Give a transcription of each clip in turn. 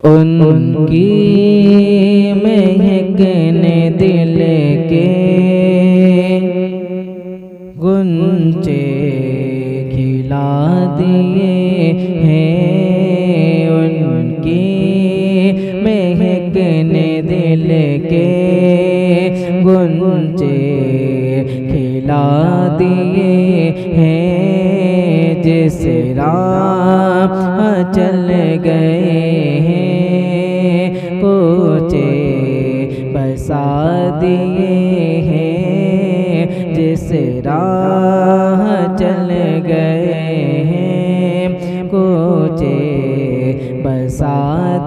उनकी महकने दिल के गुंचे खिला दिए हैं। उनकी महकने दिल के गुंचे खिला दिए हैं। जिस राह चल गए हैं कोचे बसा दिए हैं। जिस राह चल गए हैं कोचे बसा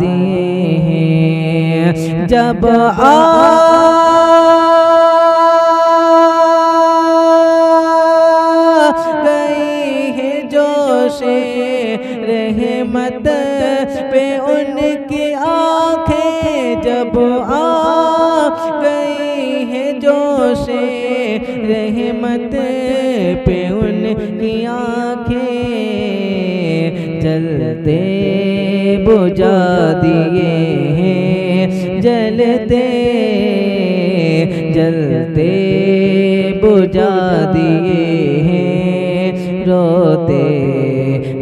दिए हैं। जब गई है जोशे रहमत पे उनकी आँखें, जब आ गई है जोशे रहमत पे उनकी आँखें, जलते बुझा दिए हैं। जलते जलते बुझा दिए हैं। रोते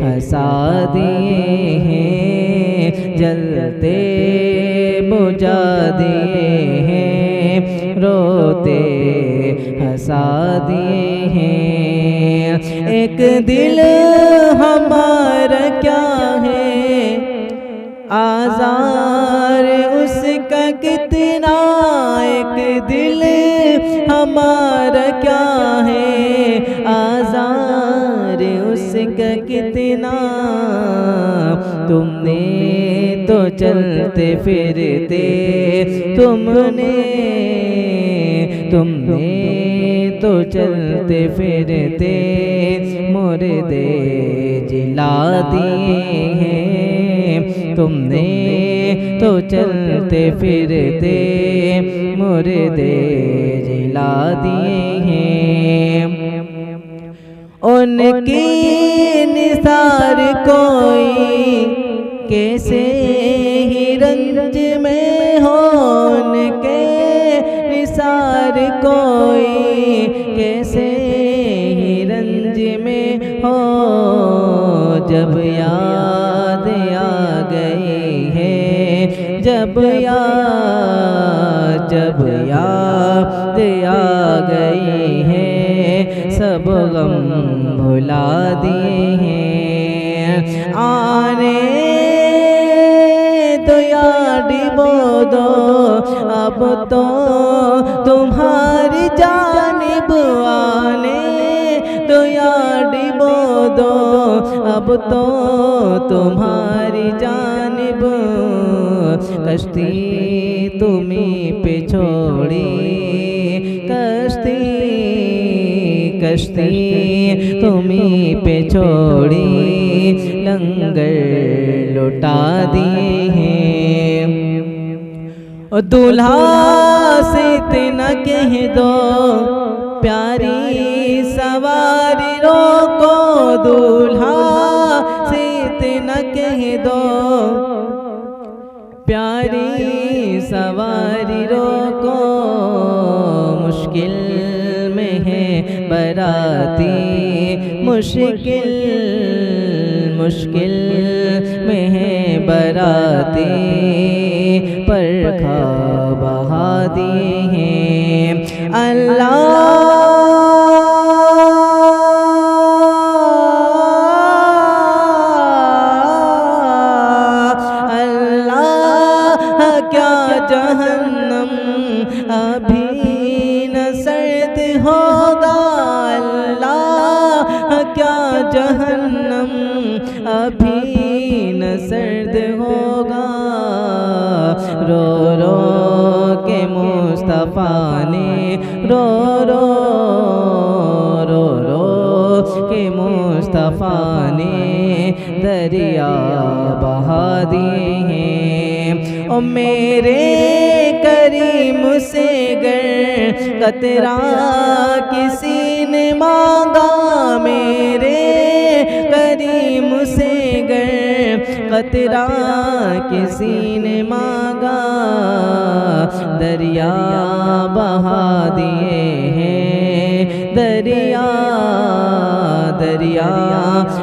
हंसा दिए हैं। जलते बुझा दिए हैं। रोते हंसा दिए हैं। एक दिल हमारा क्या है आज़ार उसका कितना। एक दिल हमारा क्या है आज़ार उसका कितना। तुमने तो चलते फिरते तुमने तो चलते फिरते मुर्दे जिला दिए हैं। तुमने तो चलते फिरते मुर्दे जिला दिए हैं। उनकी निसार कोई कैसे ही रंज में हो। उनके निसार कोई कैसे ही रंज में हो। जब याद आ गई है जब याद आ गई है सब गम भुला दिए हैं। आने तो याद बोदो अब तो तुम्हारी जानिब। आने तो याद बोदो अब तो तुम्हारी जानिब। कश्ती तुम्हीं पे छोड़ी कश्ती तुम्हीं पे छोड़ी लंगर लुटा दिए हैं। और दूल्हा से इतना कह दो प्यारी सवारी रोको। दूल्हा से इतना कह दो प्यारी सवारी रोको। मुश्किल में है बराती मुश्किल में है बराती पर खा बहा दिए हैं। अल्लाह क्या जहन्नम अभी न सर्द होगा। अल्लाह क्या जहन्नम अभी न सर्द होगा। रो रो के मुस्तफ़ा ने रो रो के मुस्तफ़ा ने दरिया बहा दिए हैं। ओ मेरे करीम से गर कतरा किसी ने मांगा। मेरे करीम से गर कतरा किसी ने मांगा, दरिया बहा दिए हैं, दरिया दरिया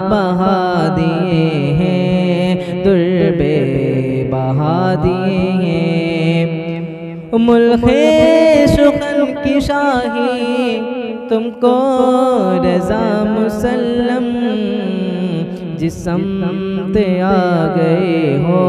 बहा दिए हैं, दुर्बे बहा दिए हैं। मुल्के शुकन की शाही तुमको रज़ा मुसल्लम, जिस समत आ गए हो